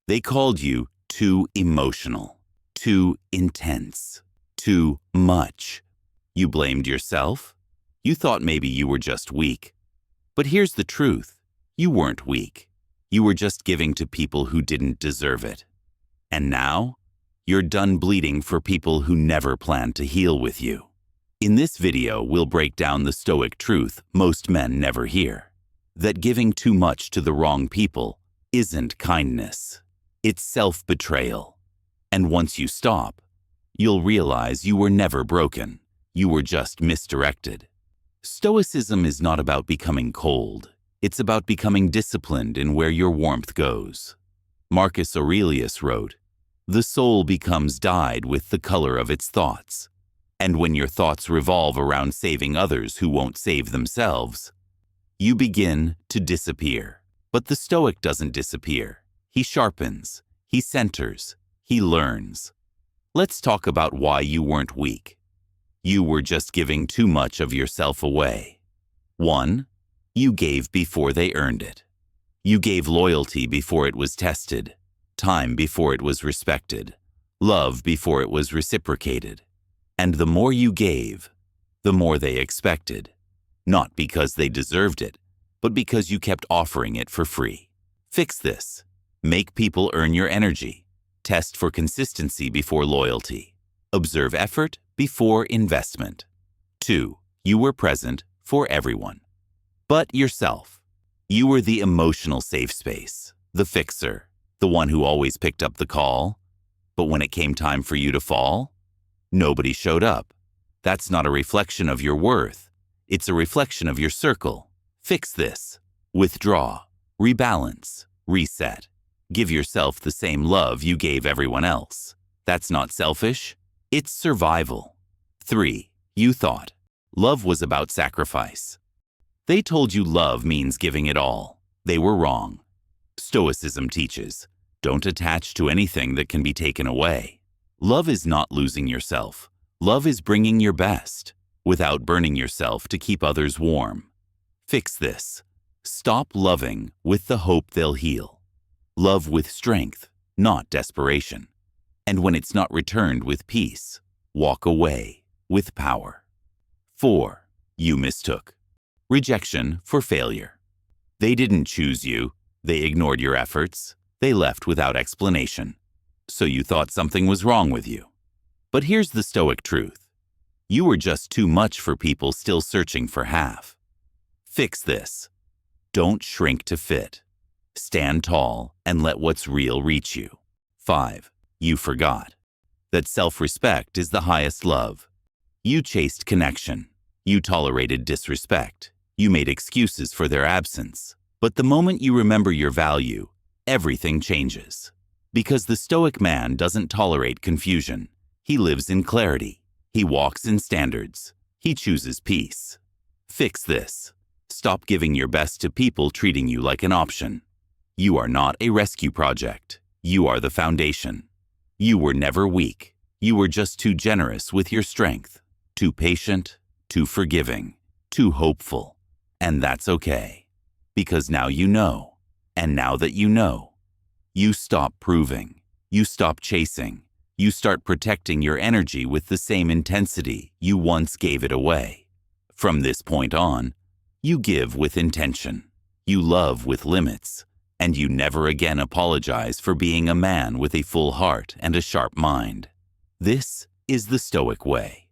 They called you too emotional, too intense, too much. You blamed yourself? You thought maybe you were just weak. But here's the truth. You weren't weak. You were just giving to people who didn't deserve it. And now, you're done bleeding for people who never planned to heal with you. In this video, we'll break down the Stoic truth most men never hear. That giving too much to the wrong people isn't kindness. It's self-betrayal. And once you stop, you'll realize you were never broken. You were just misdirected. Stoicism is not about becoming cold. It's about becoming disciplined in where your warmth goes. Marcus Aurelius wrote, "The soul becomes dyed with the color of its thoughts. And when your thoughts revolve around saving others who won't save themselves, you begin to disappear." But the Stoic doesn't disappear. He sharpens, he centers, he learns. Let's talk about why you weren't weak. You were just giving too much of yourself away. 1. You gave before they earned it. You gave loyalty before it was tested, time before it was respected, love before it was reciprocated. And the more you gave, the more they expected. Not because they deserved it, but because you kept offering it for free. Fix this. Make people earn your energy. Test for consistency before loyalty. Observe effort before investment. 2. You were present for everyone. But yourself. You were the emotional safe space, the fixer, the one who always picked up the call. But when it came time for you to fall, nobody showed up. That's not a reflection of your worth. It's a reflection of your circle. Fix this. Withdraw. Rebalance. Reset. Give yourself the same love you gave everyone else. That's not selfish. It's survival. 3. You thought love was about sacrifice. They told you love means giving it all. They were wrong. Stoicism teaches, don't attach to anything that can be taken away. Love is not losing yourself. Love is bringing your best, without burning yourself to keep others warm. Fix this. Stop loving with the hope they'll heal. Love with strength, not desperation. And when it's not returned with peace, walk away with power. 4. You mistook rejection for failure. They didn't choose you. They ignored your efforts. They left without explanation. So you thought something was wrong with you. But here's the Stoic truth. You were just too much for people still searching for half. Fix this. Don't shrink to fit. Stand tall and let what's real reach you. 5. You forgot that self-respect is the highest love. You chased connection. You tolerated disrespect. You made excuses for their absence. But the moment you remember your value, everything changes. Because the Stoic man doesn't tolerate confusion. He lives in clarity. He walks in standards. He chooses peace. Fix this. Stop giving your best to people treating you like an option. You are not a rescue project. You are the foundation. You were never weak. You were just too generous with your strength, too patient, too forgiving, too hopeful. And that's okay. Because now you know. And now that you know, you stop proving. You stop chasing. You start protecting your energy with the same intensity you once gave it away. From this point on, you give with intention. You love with limits. And you never again apologize for being a man with a full heart and a sharp mind. This is the Stoic way.